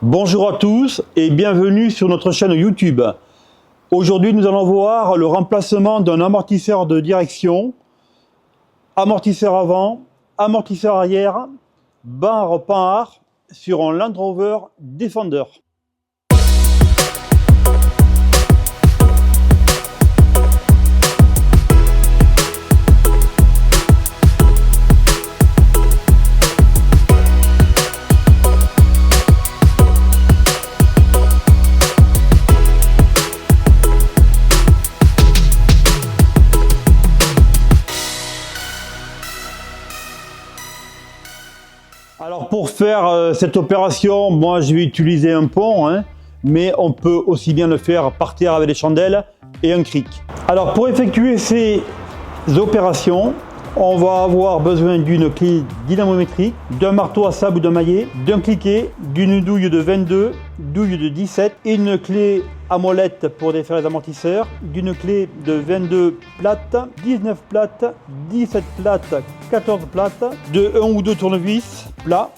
Bonjour à tous et bienvenue sur notre chaîne YouTube. Aujourd'hui, nous allons voir le remplacement d'un amortisseur de direction, amortisseur avant, amortisseur arrière, barre Panhard sur un Land Rover Defender. Alors pour faire cette opération, moi je vais utiliser un pont, mais on peut aussi bien le faire par terre avec des chandelles et un cric. Alors pour effectuer ces opérations, on va avoir besoin d'une clé dynamométrique, d'un marteau à sable ou d'un maillet, d'un cliquet, d'une douille de 22, douille de 17, une clé à molette pour défaire les amortisseurs, d'une clé de 22 plates, 19 plates, 17 plates, 14 plates, de 1 ou 2 tournevis plats,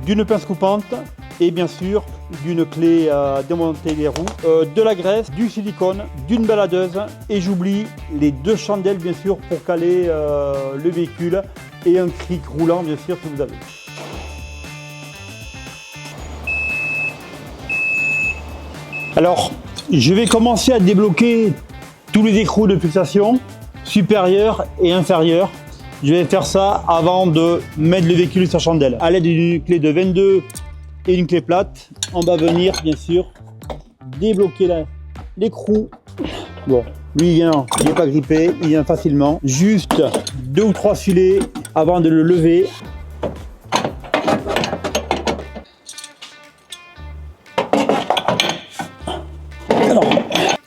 d'une pince coupante et bien sûr d'une clé à démonter les roues, de la graisse, du silicone, d'une baladeuse et j'oublie les 2 chandelles bien sûr pour caler le véhicule et un cric roulant bien sûr que vous avez. Alors je vais commencer à débloquer tous les écrous de fixation supérieurs et inférieurs. Je vais faire ça avant de mettre le véhicule sur chandelle. À l'aide d'une clé de 22 et une clé plate, on va venir bien sûr débloquer l'écrou. Bon, lui il n'est pas grippé, il vient facilement. Juste 2 ou 3 filets avant de le lever.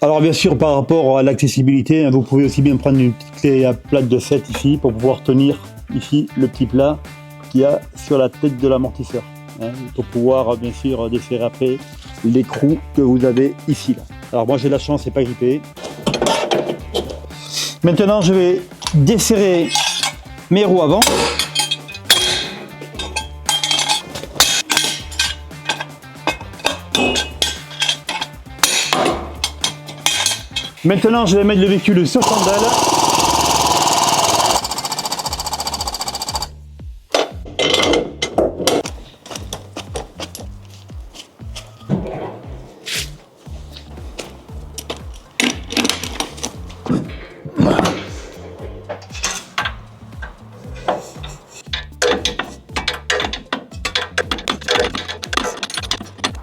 Alors bien sûr par rapport à l'accessibilité, vous pouvez aussi bien prendre une petite clé à plate de 7 ici pour pouvoir tenir ici le petit plat qu'il y a sur la tête de l'amortisseur. Pour pouvoir bien sûr desserrer après l'écrou que vous avez ici. Alors moi j'ai la chance, c'est pas grippé. Maintenant je vais desserrer mes roues avant. Maintenant, je vais mettre le véhicule sur chandelle.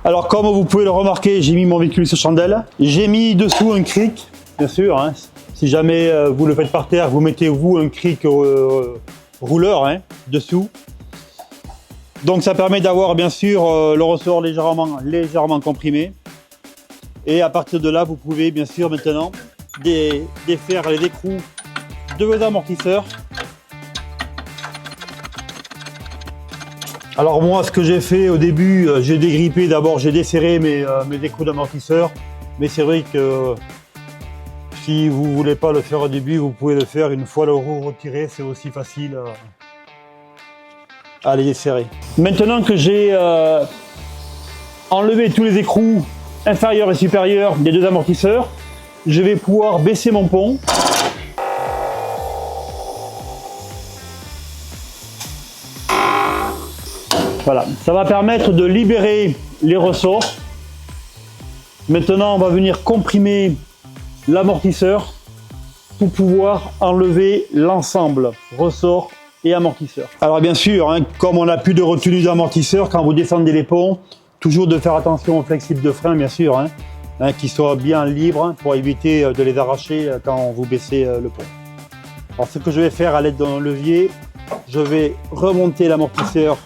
Alors comme vous pouvez le remarquer, j'ai mis mon véhicule sur chandelle. J'ai mis dessous un cric, bien sûr. Si jamais vous le faites par terre, vous mettez vous un cric rouleur dessous. Donc ça permet d'avoir bien sûr le ressort légèrement comprimé. Et à partir de là, vous pouvez bien sûr maintenant défaire les écrous de vos amortisseurs. Alors moi, ce que j'ai fait au début, j'ai dégrippé d'abord, j'ai desserré mes écrous d'amortisseur. Mais c'est vrai que si vous ne voulez pas le faire au début, vous pouvez le faire une fois le roue retiré, c'est aussi facile à les desserrer. Maintenant que j'ai enlevé tous les écrous inférieurs et supérieurs des 2 amortisseurs, je vais pouvoir baisser mon pont. Voilà, ça va permettre de libérer les ressorts. Maintenant, on va venir comprimer l'amortisseur pour pouvoir enlever l'ensemble ressort et amortisseur. Alors bien sûr, comme on n'a plus de retenue d'amortisseur, quand vous descendez les ponts, toujours de faire attention aux flexibles de frein, bien sûr, qu'ils soient bien libres pour éviter de les arracher quand vous baissez le pont. Alors ce que je vais faire à l'aide d'un levier, je vais remonter l'amortisseur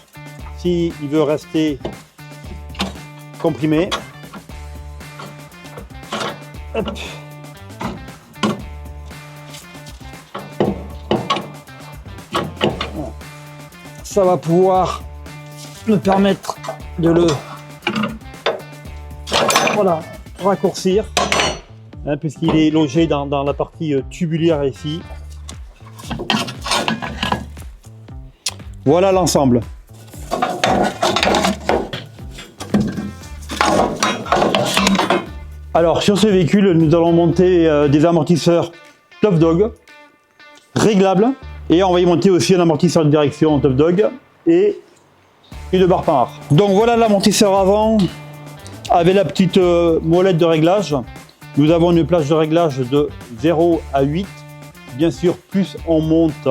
s'il veut rester comprimé. Hop. Ça va pouvoir me permettre de le raccourcir, puisqu'il est logé dans la partie tubulaire ici. Voilà l'ensemble. Alors sur ce véhicule, nous allons monter des amortisseurs Tough Dog réglables et on va y monter aussi un amortisseur de direction Tough Dog et une barre Panhard. Donc voilà l'amortisseur avant avec la petite molette de réglage. Nous avons une plage de réglage de 0 à 8. Bien sûr, plus on monte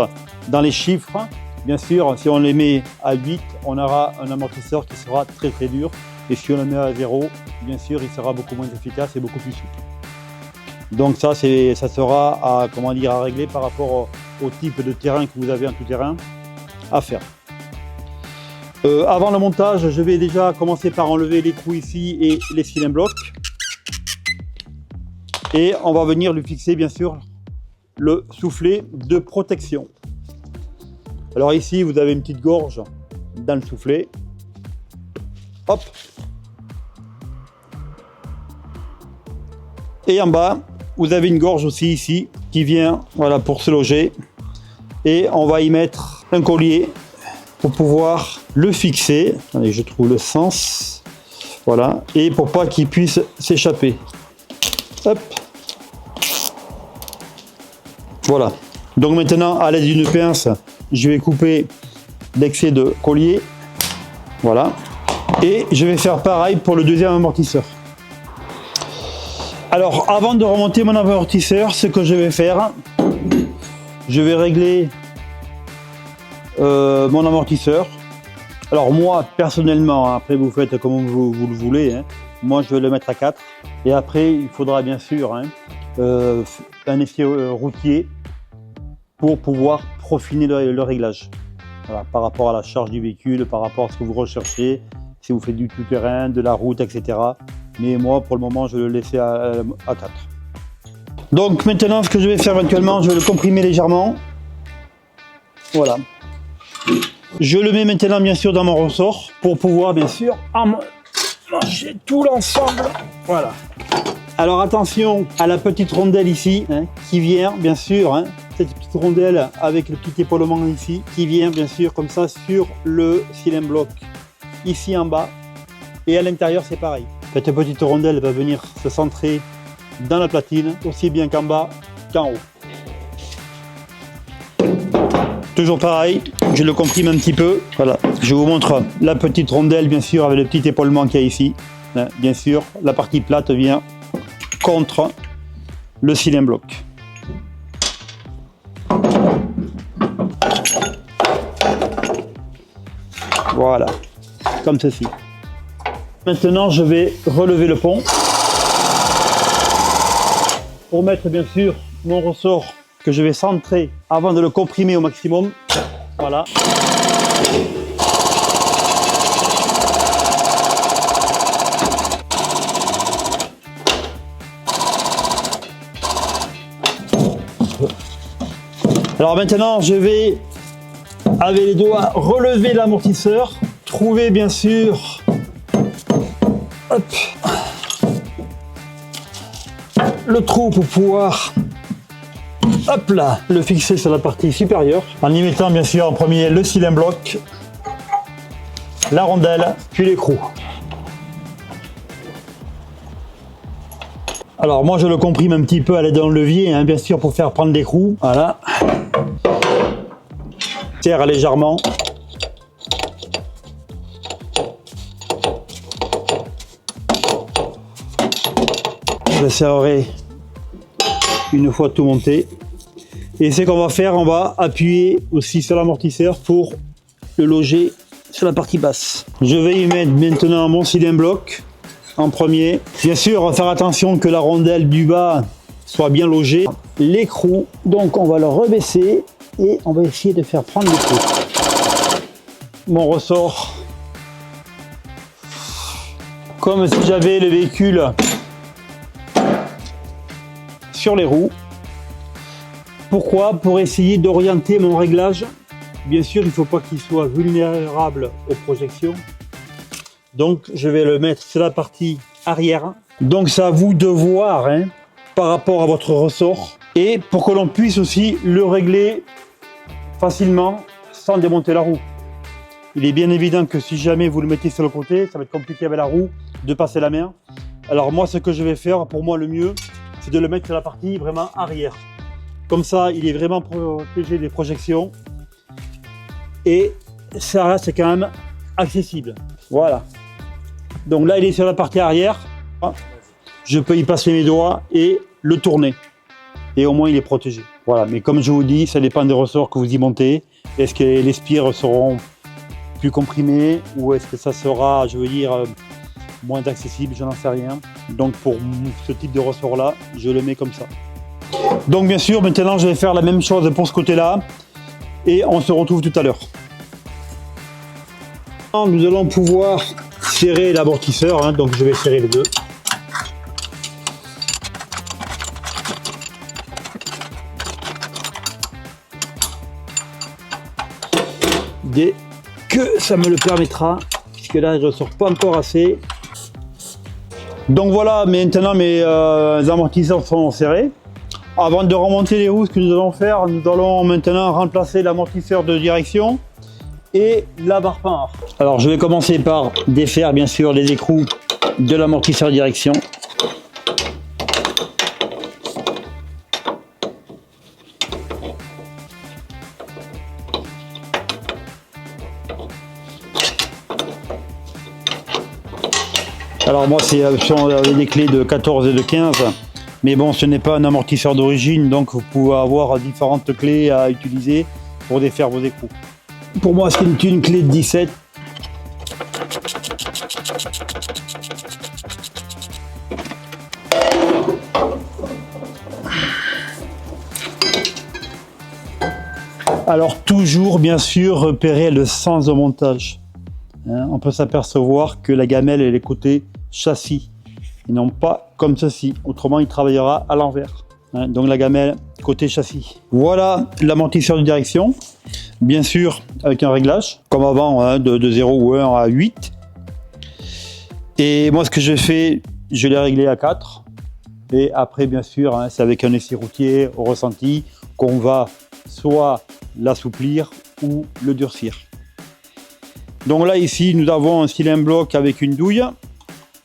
dans les chiffres, bien sûr, si on les met à 8, on aura un amortisseur qui sera très très dur. Et si on le met à 0, bien sûr, il sera beaucoup moins efficace et beaucoup plus souple. Donc ça sera à régler par rapport au type de terrain que vous avez en tout terrain à faire. Avant le montage, je vais déjà commencer par enlever l'écrou ici et les cylindres blocs. Et on va venir lui fixer bien sûr le soufflet de protection. Alors ici, vous avez une petite gorge dans le soufflet. Hop. Et en bas, vous avez une gorge aussi ici qui vient voilà, pour se loger. Et on va y mettre un collier pour pouvoir le fixer. Allez, je trouve le sens. Voilà. Et pour pas qu'il puisse s'échapper. Hop. Voilà. Donc maintenant, à l'aide d'une pince, je vais couper l'excès de collier. Voilà. Et je vais faire pareil pour le deuxième amortisseur. Alors, avant de remonter mon amortisseur, ce que je vais faire, je vais régler mon amortisseur. Alors moi, personnellement, après vous faites comme vous le voulez, hein. Moi je vais le mettre à 4. Et après, il faudra bien sûr un effet routier pour pouvoir profiner le réglage. Voilà, par rapport à la charge du véhicule, par rapport à ce que vous recherchez, si vous faites du tout-terrain, de la route, etc. Mais moi, pour le moment, je vais le laisser à 4. Donc maintenant, ce que je vais faire éventuellement, je vais le comprimer légèrement. Voilà. Je le mets maintenant, bien sûr, dans mon ressort pour pouvoir, bien sûr, manger tout l'ensemble. Voilà. Alors attention à la petite rondelle ici, hein, qui vient, bien sûr, hein, cette petite rondelle avec le petit épaulement ici, qui vient, bien sûr, comme ça, sur le cylindre bloc, ici en bas. Et à l'intérieur, c'est pareil. Cette petite rondelle va venir se centrer dans la platine, aussi bien qu'en bas qu'en haut. Toujours pareil, je le comprime un petit peu. Voilà, je vous montre la petite rondelle, bien sûr, avec le petit épaulement qu'il y a ici. Bien sûr, la partie plate vient contre le cylindre bloc. Voilà, comme ceci. Maintenant, je vais relever le pont pour mettre bien sûr mon ressort que je vais centrer avant de le comprimer au maximum. Voilà. Alors maintenant, je vais, avec les doigts, relever l'amortisseur, trouver bien sûr le trou pour pouvoir le fixer sur la partie supérieure en y mettant bien sûr en premier le cylindre bloc, la rondelle, puis l'écrou. Alors moi je le comprime un petit peu à l'aide d'un levier, hein, bien sûr pour faire prendre l'écrou. Voilà. Serre légèrement. Je serrerai une fois tout monté. Et ce qu'on va faire, on va appuyer aussi sur l'amortisseur pour le loger sur la partie basse. Je vais y mettre maintenant mon cylindre bloc en premier. Bien sûr, on va faire attention que la rondelle du bas soit bien logée. L'écrou, donc on va le rebaisser et on va essayer de faire prendre l'écrou. Mon ressort, comme si j'avais le véhicule sur les roues. Pourquoi? Pour essayer d'orienter mon réglage. Bien sûr, il ne faut pas qu'il soit vulnérable aux projections. Donc, je vais le mettre sur la partie arrière. Donc, c'est à vous de voir hein, par rapport à votre ressort. Et pour que l'on puisse aussi le régler facilement sans démonter la roue. Il est bien évident que si jamais vous le mettez sur le côté, ça va être compliqué avec la roue de passer la main. Alors moi, ce que je vais faire, pour moi le mieux, c'est de le mettre sur la partie vraiment arrière. Comme ça, il est vraiment protégé des projections et ça reste quand même accessible. Voilà. Donc là, il est sur la partie arrière. Je peux y passer mes doigts et le tourner. Et au moins, il est protégé. Voilà. Mais comme je vous dis, ça dépend des ressorts que vous y montez. Est-ce que les spires seront plus comprimés ou est-ce que ça sera, je veux dire, moins accessible, je n'en sais rien. Donc pour ce type de ressort-là, je le mets comme ça. Donc bien sûr, maintenant, je vais faire la même chose pour ce côté-là. Et on se retrouve tout à l'heure. Nous allons pouvoir serrer l'amortisseur, hein, donc je vais serrer les deux. Dès que ça me le permettra, puisque là je ne ressors pas encore assez. Donc voilà, maintenant mes amortisseurs sont serrés. Avant de remonter les roues, ce que nous allons faire, nous allons maintenant remplacer l'amortisseur de direction et la barre pain. Alors je vais commencer par défaire bien sûr les écrous de l'amortisseur de direction. Alors moi c'est des clés de 14 et de 15, mais bon ce n'est pas un amortisseur d'origine, donc vous pouvez avoir différentes clés à utiliser pour défaire vos écrous. Pour moi c'est une clé de 17. Alors toujours bien sûr repérer le sens de montage. On peut s'apercevoir que la gamelle elle est côté châssis et non pas comme ceci, autrement il travaillera à l'envers. Donc la gamelle côté châssis. Voilà l'amortisseur de direction, bien sûr avec un réglage comme avant, de 0 ou 1 à 8. Et moi ce que j'ai fait, je l'ai réglé à 4 et après bien sûr c'est avec un essai routier au ressenti qu'on va soit l'assouplir ou le durcir. Donc là ici nous avons un cylindre bloc avec une douille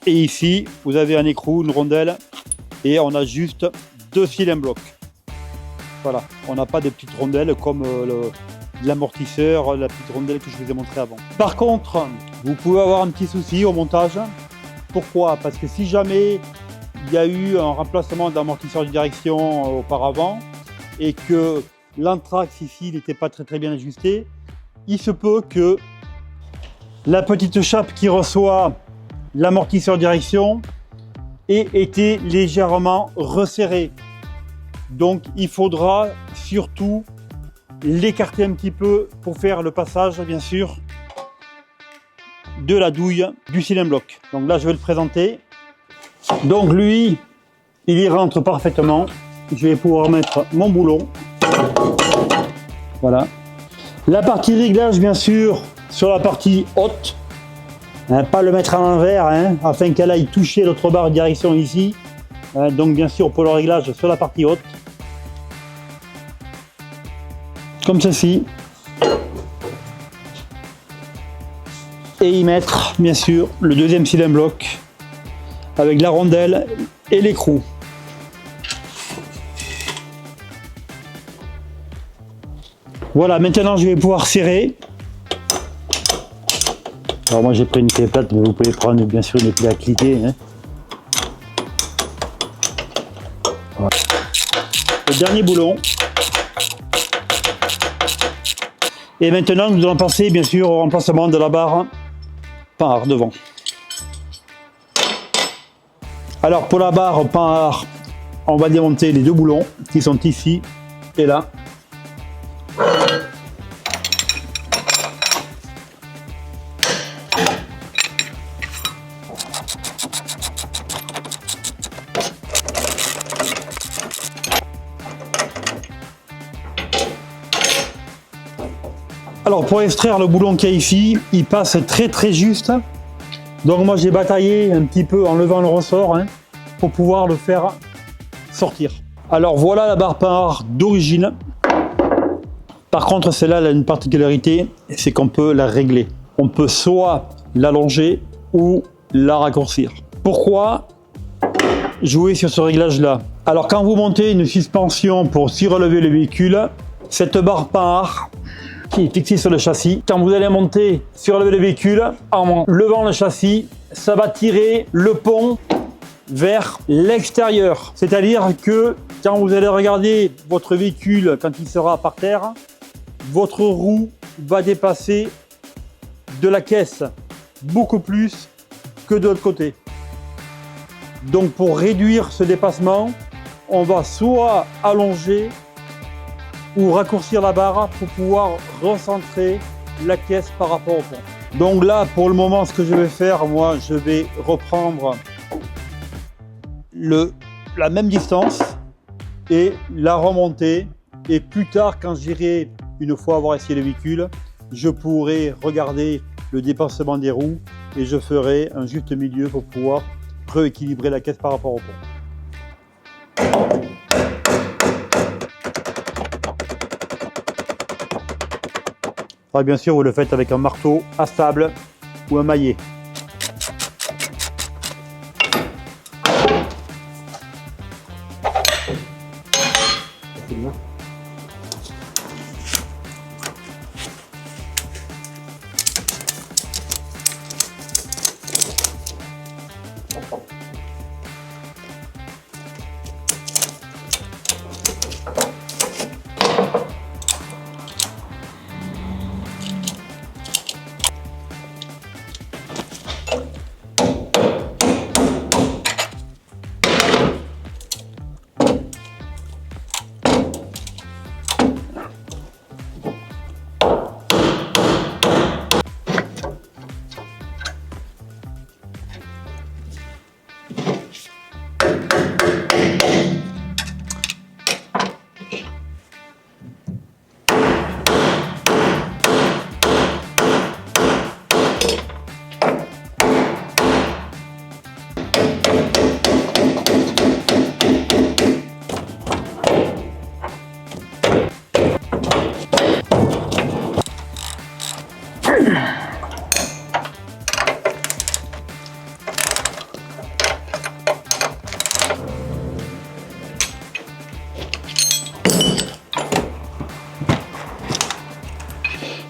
et ici vous avez un écrou, une rondelle et on a juste 2 cylindres blocs. Voilà, on n'a pas de petites rondelles comme l'amortisseur, la petite rondelle que je vous ai montré avant. Par contre, vous pouvez avoir un petit souci au montage. Pourquoi? Parce que si jamais il y a eu un remplacement d'amortisseur de direction auparavant et que l'anthrax ici n'était pas très bien ajusté, il se peut que la petite chape qui reçoit l'amortisseur direction ait été légèrement resserrée. Donc il faudra surtout l'écarter un petit peu pour faire le passage bien sûr de la douille du cylindre bloc. Donc là je vais le présenter. Donc lui il y rentre parfaitement. Je vais pouvoir mettre mon boulon. Voilà. La partie réglage bien sûr sur la partie haute, pas le mettre à l'envers afin qu'elle aille toucher l'autre barre de direction ici. Donc bien sûr pour le réglage sur la partie haute, comme ceci, et y mettre bien sûr le deuxième cylindre bloc avec la rondelle et l'écrou. Voilà, maintenant je vais pouvoir serrer. Alors moi j'ai pris une clé plate, mais vous pouvez prendre bien sûr une clé à cliquer. Voilà. Le dernier boulon. Et maintenant nous allons passer bien sûr au remplacement de la barre par devant. Alors pour la barre par, on va démonter les deux boulons qui sont ici et là. Alors pour extraire le boulon qu'il y a ici, il passe très juste. Donc moi j'ai bataillé un petit peu en levant le ressort pour pouvoir le faire sortir. Alors voilà la barre par d'origine. Par contre celle-là elle a une particularité, c'est qu'on peut la régler. On peut soit l'allonger ou la raccourcir. Pourquoi? jouer sur ce réglage-là. Alors quand vous montez une suspension pour surlever le véhicule, cette barre par qui est fixée sur le châssis, quand vous allez monter, surlever le véhicule, en levant le châssis, ça va tirer le pont vers l'extérieur. C'est-à-dire que quand vous allez regarder votre véhicule quand il sera par terre, votre roue va dépasser de la caisse beaucoup plus que de l'autre côté. Donc pour réduire ce dépassement, on va soit allonger ou raccourcir la barre pour pouvoir recentrer la caisse par rapport au pont. Donc là, pour le moment, ce que je vais faire, moi, je vais reprendre la même distance et la remonter. Et plus tard, quand j'irai, une fois avoir essayé le véhicule, je pourrai regarder le dépassement des roues et je ferai un juste milieu pour pouvoir rééquilibrer la caisse par rapport au pont. Alors bien sûr, vous le faites avec un marteau à sable ou un maillet.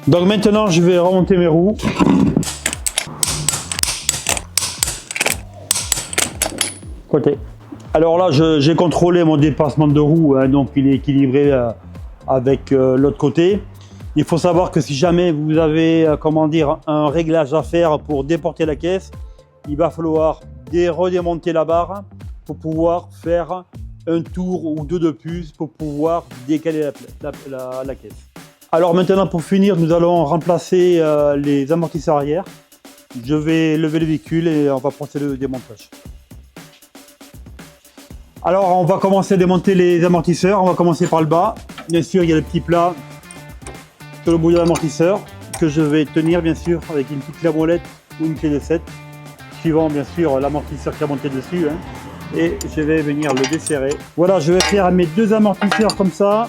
Donc maintenant, je vais remonter mes roues. Côté. Alors là, j'ai contrôlé mon dépassement de roue, hein, donc il est équilibré avec l'autre côté. Il faut savoir que si jamais vous avez, comment dire, un réglage à faire pour déporter la caisse, il va falloir redémonter la barre pour pouvoir faire un tour ou deux de plus pour pouvoir décaler la caisse. Alors maintenant, pour finir, nous allons remplacer les amortisseurs arrière. Je vais lever le véhicule et on va procéder au démontage. Alors on va commencer à démonter les amortisseurs. On va commencer par le bas. Bien sûr, il y a le petit plat sur le bout de l'amortisseur que je vais tenir bien sûr avec une petite clé à molette ou une clé de 7, suivant bien sûr l'amortisseur qui a monté dessus. Hein. Et je vais venir le desserrer. Voilà, je vais faire mes deux amortisseurs comme ça.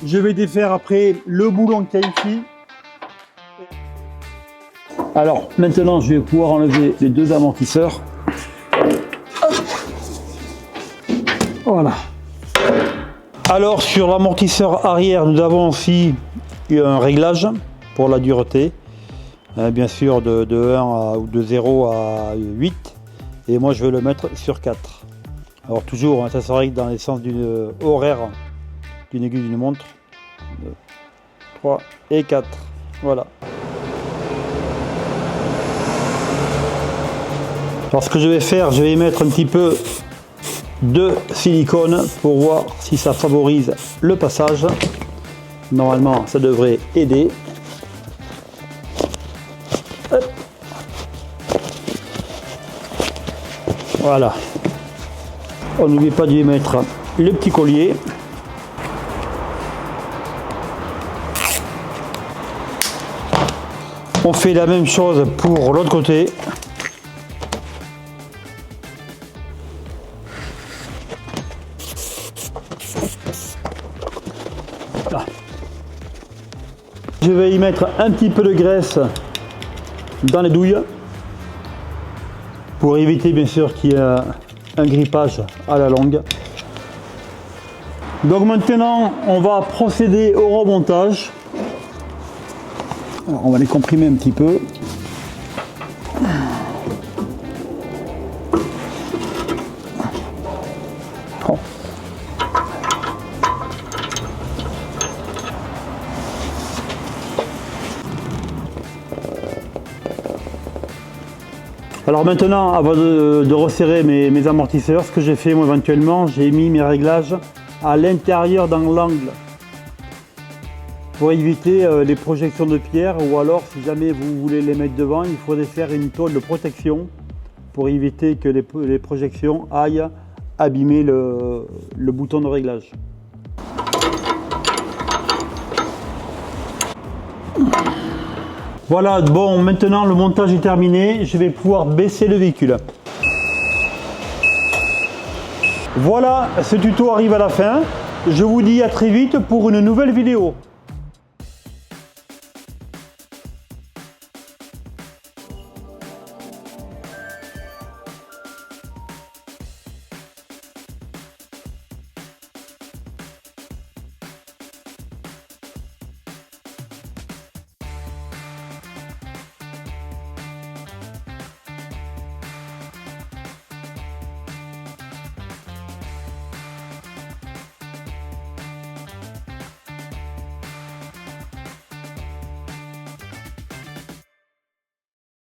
Je vais défaire après le boulon qu'il y a ici. Alors maintenant, je vais pouvoir enlever les deux amortisseurs. Voilà. Alors sur l'amortisseur arrière, nous avons aussi un réglage pour la dureté. Bien sûr de 1 ou de 0 à 8. Et moi je vais le mettre sur 4. Alors toujours, ça se règle dans les sens d'une horaire d'une aiguille d'une montre. 2, 3 et 4. Voilà. Alors ce que je vais faire, je vais y mettre un petit peu de silicone pour voir si ça favorise le passage. Normalement, ça devrait aider. Hop. Voilà. On n'oublie pas d'y mettre le petit collier. On fait la même chose pour l'autre côté. Là. Je vais y mettre un petit peu de graisse dans les douilles pour éviter bien sûr qu'il y ait un grippage à la longue. Donc maintenant on va procéder au remontage. Alors, on va les comprimer un petit peu. Oh. Alors maintenant, avant de resserrer mes amortisseurs, ce que j'ai fait moi éventuellement, j'ai mis mes réglages à l'intérieur dans l'angle pour éviter les projections de pierre, ou alors si jamais vous voulez les mettre devant, il faudrait faire une tôle de protection pour éviter que les projections aillent abîmer le bouton de réglage. Voilà, bon, maintenant le montage est terminé, je vais pouvoir baisser le véhicule. Voilà, ce tuto arrive à la fin. Je vous dis à très vite pour une nouvelle vidéo.